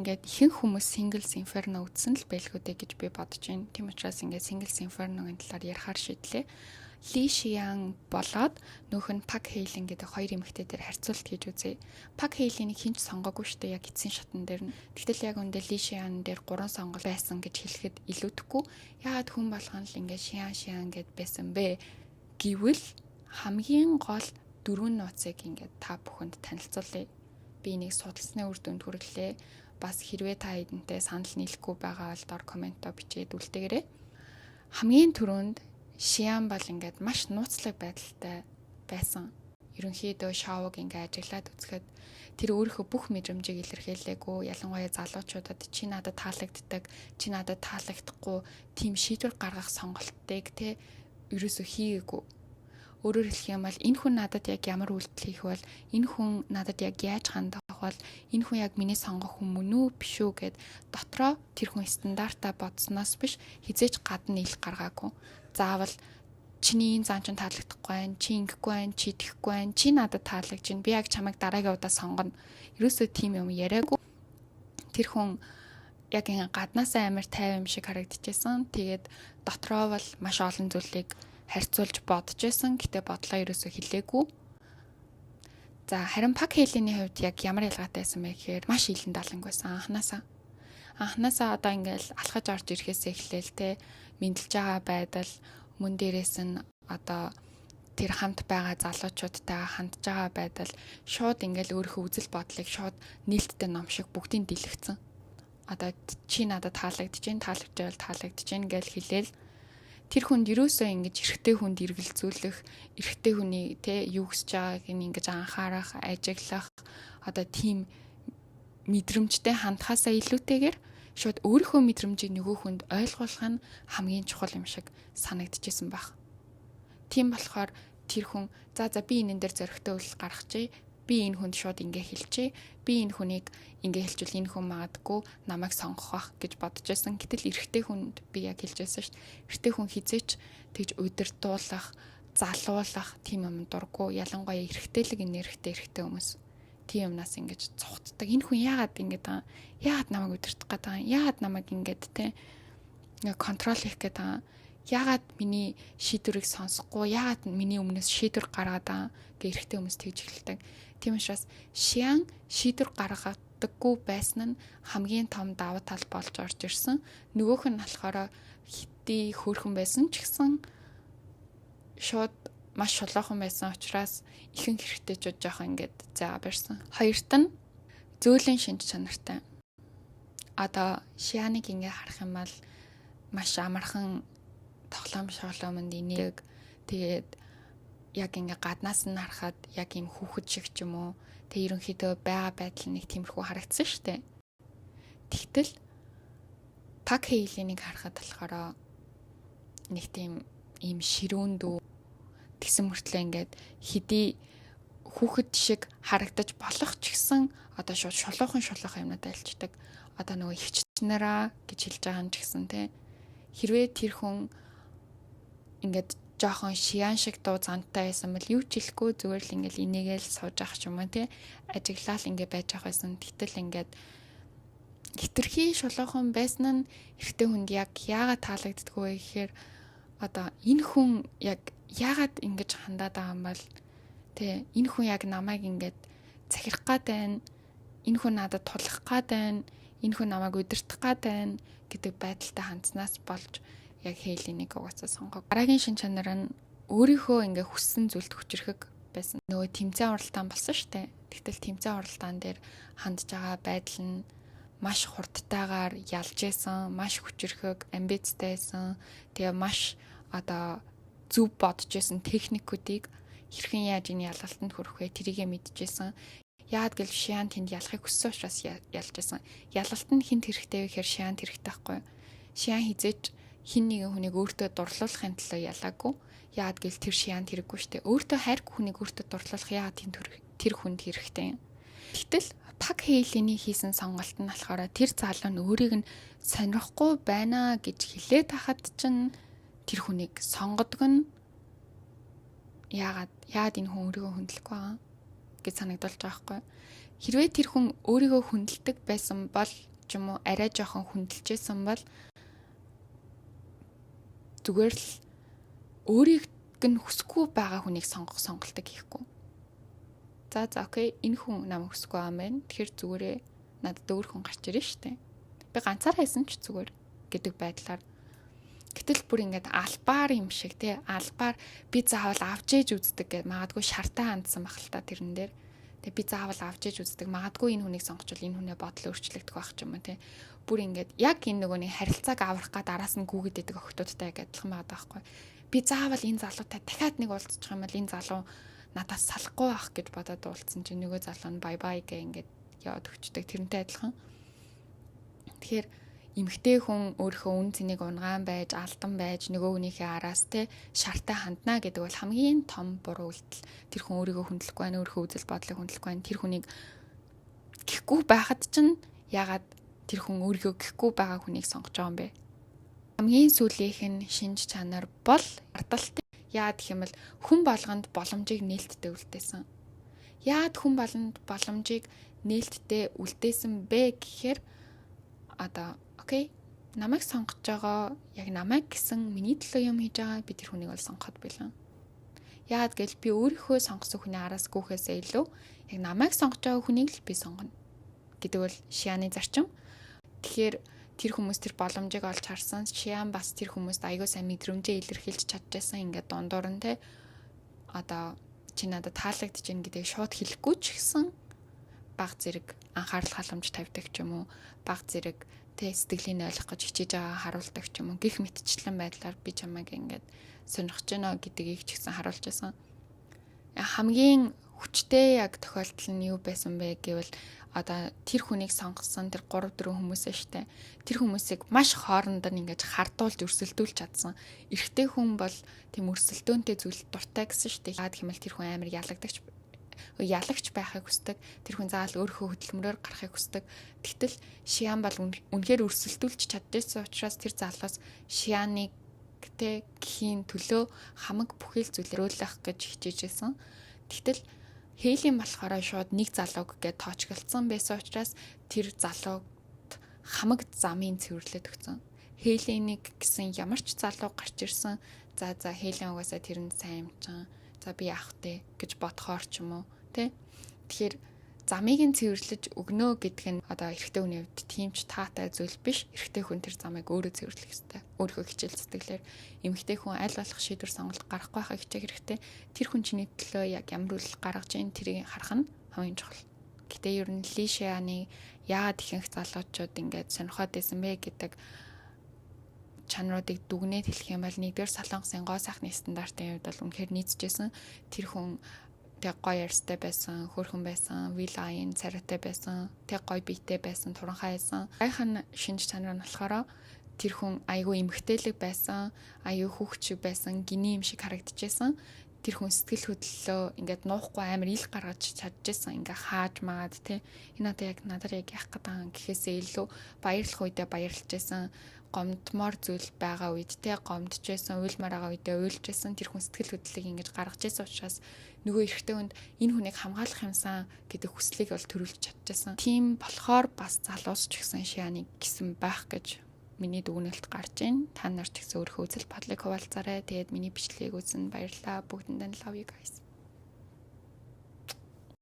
Ингээд ихэнх хүмүүс Singles Inferno үзсэн л байлгүй дээ гэж би бодож байна. Тийм учраас ингээд Singles Inferno-гийн талаар ярихаар шийдлээ. Ли Шиян болоод нөх нь Пак Хэйлин гэдэг хоёр эмэгтэй дээр харьцуулт хийж үзье. Пак Хэйлинийг хинч сонгоогүй шүү дээ яг эцсийн шатн дээр нь. Тэгтэл яг үндэ Ли Шиян дээр 3 сонголт байсан гэж хэлэхэд илүүдэхгүй. Яагаад хүн болгон л ингээд Шиян гэд байсан бэ гэвэл хамгийн гол 4 нууцыг ингээд та бүхэнд танилцуулъя. Би энийг судалсны үр дүнд хүргэлээ. Бас хэрвээ та эдэнтэй санал нийлэхгүй байгаа бол доор комментоо бичээд үлдээгээрэй. Хамгийн түрүүнд Шиян бол ингээд маш нууцлаг байдалтай байсан. Ерөнхийдөө шоуг ингээд ажиглаад үзэхэд тэр өөрийнхөө бүх мэдрэмжийг илэрхийлээгүй. Ялангуяа залуучуудад чи надад таалагддаг, чи надад таалагдахгүй тийм шийдвэр гаргах сонголтыг те ерөөсөө хийгээгүй. Өөрөөр хэлэх юм бол энэ хүн надад яг ямар үйлдэл хийх бол энэ хүн надад яг яаж хандах бол энэ хүн яг миний сонгох хүн мөн үү биш үү гэд дотроо тэр хүн стандартаа бодсноос биш хизээч гадна ил гаргаагүй. Заавал чиний энэ зан чинь таалагдахгүй байх, чи ингэхгүй байх, чи итгэхгүй байх, чи надад таалагдж байна. Би яг чамайг дараагийн удаа сонгоно. Ерөөсөө тийм юм яриаггүй. Тэр хүн яг ингэ гаднаасаа амар тайван юм шиг харагдчихсан. Тэгээд дотроо бол маш олон зүйлийг харьцуулж бодож байсан. Гэтэ бодлоо ерөөсөө хэлээгүй. За харин Пак Хэйлиний хувьд яг ямар ялгаатай байсан бэ гэхээр маш илэн даланг байсан анханасаа одоо ингээл алхаж орж ирэхээс эхлээл те мэдлж байгаа байдал мөн дээрээс нь одоо тэр хамт байгаа залуучуудтай хандж байгаа байдал шууд ингээл өөрийнхөө үзэл бодлыг шууд нээлттэй ном шиг бүгдийг дэлгэцэн. Одоо чи надад таалагдж байна гэж хэлээл тэр хүнд юусоо ингэж эрэгтэй хүнд эргэлзүүлэх, эрэгтэй хүний те юу гэж байгааг ингэж анхаарах, ажиглах одоо тийм мэдрэмжтэй хандхаасаа илүүтэйгээр шууд өөрийнхөө мэдрэмжийг нөгөө хүнд ойлгуулах нь хамгийн чухал юм шиг санагдчихсэн баг. Тийм болохоор тэр хүн за би энэн дээр зөрөгтэй үйл гаргачээ. Би энэ хүнд шууд ингэ хэлчихье. Би энэ хүнийг ингэ хэлчихвэл энэ хүн магадгүй намайг сонгох байх гэж бодож байсан. Гэтэл эрэгтэй хүнд би яг хэлжсэн шүү дээ. Эрэгтэй хүн хизээч тэгж удирдуулах, залуулах тийм юм дурггүй. Ялангуяа эрэгтэйлэг энергитэй эрэгтэй хүмүүс тийм юмнаас ингэж цухтдаг. Энэ хүн яагаад ингэж байгаа? Яагаад намайг удирдах гэдэг юм? Яагаад намайг ингэж те контрол хийх гэдэг юм? Яагаад миний шийдвэрийг сонсохгүй? Яагаад миний өмнөөс шийдвэр гаргаад байгаа гэх эрэгтэй хүмүүс тэгж эхэлдэг. Тийм учраас Шиян шийдвэр гаргадаггүй байсан нь хамгийн том давуу тал болж орж ирсэн. Нөгөөх нь болохоор хитий хөөрхөн байсан ч гэсэн шууд маш шулуухан байсан учраас ихэнх хэрэгтэйчүүд жоохон ингээд заа барьсан. Хоёрт нь зөөлөн шинж чанартай. Одоо Шияныг ингээд харах юм бол маш амархан тоглоом шоглоомонд инег тэгээд яг ингээ гаднаас нь харахад яг юм хүүхэд шиг ч юм уу тэг ерөнхийдөө байгаа байдал нэг тиймэрхүү харагдсан шүү дээ. Тэгтэл Пак Хэйлинийг харахад болохоор нэг тийм ийм ширүүн дүү тэгсэн мөртлөө ингээд хэдий хүүхэд шиг харагдаж болох ч гэсэн одоо шууд шулуухан юмнууд альчдаг. Одоо нөгөө ихчнараа гэж хэлж байгаа юм ч гэсэн те хэрвээ тэр хүн ингээд жоохон Шиян шиг дуу зантай байсан бол юу ч хэлэхгүй зүгээр л ингээл инээгээл сууж ах ч юм уу те ажиглал ингээ байж ах байсан. Гэтэл ингээд хитрхи шулуухан байсан нь эрэгтэй хүнд яг яагаад таалагддаггүй вэ гэхээр одоо энэ хүн яг яагаад ингэж хандаад байгаа юм бол те энэ хүн яг намайг ингээд захирах гад байна. Энэ хүн надад тулах гад байна. Энэ хүн намайг удирдах гад байна гэдэг байдалтай хандснаас болж яг Хэйлинийг угаасаа сонгоо. Дараагийн шин чанар нь өөрийнхөө ингээ хүссэн зүйлд хүчрэхэг байсан. Нөгөө тэмцээн уралдаан болсон шүү дээ. Тэгтэл тэмцээн уралдаан дээр хандж байгаа байдал нь маш хурдтайгаар ялж исэн, маш хүчрэхэг, амбицтай байсан. Тэгээ маш одоо зөв бодож исэн техникүүдийг хэрхэн яаж энэ ялгалтанд хүрэх вэ тэрийгэ мэдчихсэн. Яад гэл Шиян тэнд ялахыг хүссэн учраас ялж исэн. Ялгалт нь хинт хэрэгтэй вэ гэхээр Шиян хэрэгтэй байхгүй. Шиян хизээч хин нэгэн хүнийг өөртөө дурлуулахын төлөө ялаагүй. Яад гэл тэр Шиянд хэрэггүй штэ. Өөртөө хайргүй хүнийг өөртөө дурлуулах яад тэр хүнд хэрэгтэй юм. Гэтэл Пак Хэйлиний хийсэн сонголт нь болохоор тэр залуу нь өөрийг нь сонирхгүй байна гэж хэлээд хахад чинь тэр хүнийг сонгодог нь яад энэ хүн өөрийгөө хүндлэхгүй байгаа гэж санагдболж байгаа байхгүй. Хэрвээ тэр хүн өөрийгөө хүндэлдэг байсан бол ч юм уу арай жоохон хүндэлжсэн бол зүгээр л өөрийг нь хүсэхгүй байгаа хүнийг сонголтыг хийхгүй. За окей, энэ хүн намайг хүсэхгүй юм байна. Тэгэхээр зүгээрээ надад өөр хүн гарч ирэн штэ. Би ганцаараа байсан ч зүгээр гэдэг байдлаар. Гэтэл бүр ингээд албаар юм шиг тий, албаар би заавал авч ээж үздэг гэж магадгүй шартаа хандсан байх л та тэрэн дээр. Тэгээ би заавал авч ээж үздэг. Магадгүй энэ хүнийг сонгочвол энэ хүнээ бодол өөрчлөгдөх байх ч юм уу тий. Бүр ингээд яг энэ нөгөөний харилцааг аврах га араас нь гүгэд идэг охтуудтай адилхан байгаа байхгүй. Би заавал энэ залуутай дахиад нэг уулзчих юм бол энэ залуу надаас салахгүй байх гэж бодоод уулзсан чинь нөгөө залуу нь бай бай гэ ингээд яваад өчтдөг тэрнтэй адилхан. Тэгэхээр эмэгтэй хүн өөрийнхөө үн цэнийг унгаан байж, алдан байж, нөгөө хүнийхээ араас те шартаа хандна гэдэг бол хамгийн том буруу үйлдэл. Тэр хүн өөрийгөө хүндлэхгүй байна, өөрийнхөө үзэл бодлыг хүндлэхгүй байна. Тэр хүнийг гэхгүй байхад чинь ягаад тэр хүн өөрийгөө гэхгүй байгаа хүнийг сонгож байгаа юм бэ? Хамгийн сүүлийнх нь шинж чанар бол ардалт. Яад гэх юм бол хүн болгонд боломжийг нээлттэй үлдээсэн. Яад хүн болгонд боломжийг нээлттэй үлдээсэн бэ гэхээр одоо окей, намайг сонгож байгаа яг намайг гэсэн миний төлөө юм хийж байгаа би тэр хүнийг бол сонгоход байлаа. Яад гэвэл би өөрийнхөө сонгосон хүний араас гүөхээсээ илүү яг намайг сонгож байгаа хүнийг л би сонгоно гэдэг бол шианы зарчим. Тэгэхээр тэр хүмүүс тэр боломжийг олж харсан. Шиан бас тэр хүмүүст аягүй сайн мэдрэмжээ илэрхийлж чадчихсан. Ингээд дундуур нь те одоо чи надад таалагдж гин гэдэг шууд хэлэхгүй ч гэсэн баг зэрэг анхаарал халамж тавьдаг ч юм уу, баг зэрэг тэ сэтгэлийг ойлгох гэж хичээж байгаа харуулдаг ч юм уу, гих мэтчлэн байдлаар би чамайг ингээд сонирхож байна гэдгийг ч гэсэн харуулж байсан. Хамгийн хүчтэй яг тохиолдол нь юу байсан бэ гэвэл одоо тэр хүнийг сонгосон тэр 3-4 хүмүүсээ штэ. Тэр хүмүүсийг маш хоорондоо ингэж хардуулж өрсөлдүүлж чадсан. Эрэгтэй хүн бол тийм өрсөлдөөнтэй зүйл дуртай гэсэн штэ. Яад хэмэл тэр хүн амар ялагч байхыг хүсдэг. Тэр хүн заавал өөрийнхөө хөдөлмөрөөр гарахыг хүсдэг. Тэгтэл шиан бол үнэхээр өрсөлдүүлж чадчихсан учраас тэр залуус шианыг тэ гэхийн төлөө хамаг бүхэл зүйлээр өөлөх гэж хичээжсэн. Тэгтэл Хейлийн болохоор шууд нэг залууг гээд тоочголцсон байсан учраас тэр залууд хамаг замын цэвэрлээд өгсөн. Хейлийн гэсэн ямар ч залуу гарч ирсэн. За Хейлийн угаасаа тэр нь сайн юм чинь. За би яах вэ гэж бодохоор ч юм уу, тэ? Тэгэхээр замыг нь цэвэрлэж өгнө гэдэг нь одоо эрэгтэй хүний хувьд тийм ч таатай зүйл биш. Эрэгтэй хүн тэр замыг өөрөө цэвэрлэх ёстой. Өөрийнхөө хичээл зүтгэлээр эмэгтэй хүн аль болох шийдвэр сонголт гаргахгүй байхыг хичээх хэрэгтэй. Тэр хүн чиний төлөө яг ямар үйл гаргаж ийн тэрийг харах нь хамгийн чухал. Гэтэ ер нь лишианы яагаад ихэнх залуучууд ингээд сонирхоод байсан бэ гэдэг чанаруудыг дүгнээд хэлэх юм бол нэгдүгээр Солонгосын гоо сайхны стандартын хувьд бол үнэхээр нийцжсэн. Тэр хүн тэг гоё ярьстай байсан, хөөрхөн байсан, вилайн царайтай байсан, тэг гоё биетэй байсан, туранхай байсан. Гайхан шинж чанар нь болохоор тэр хүн айгүй эмгтээлэг байсан, аюу хүүхчиг байсан, гиний юм шиг харагдчихсан. Тэр хүн сэтгэл хөдлөлөө ингээд нуухгүй амар ил гаргаж чадчихсан. Ингээ хааж маад те энэ одоо яг надад яг яах гэдэг юм гэхээсээ илүү баярлах үедээ баярлж байсан. Гомдмоор зүйл байгаа үед те гомдчихсэн, уйлмаар байгаа үедээ уйлжсэн. Тэр хүн сэтгэл хөдлөлийг ингэж гаргаж ирсэн учраас нөгөө эрэгтэй хүнд энэ хүнийг хамгаалах юмсан гэдэг хүслийг бол төрүүлж чадчихсан. Тийм болохоор бас залуус ч гэсэн шианыг гисэн байх гэж миний дүгнэлт гарч ийн. Та нар ч гэсэн өөрийнхөө үзэл бодлыг хуваалцаарай. Тэгээд миний бичлэгийг үзэн баярлалаа. Бүгдэндээ love you guys.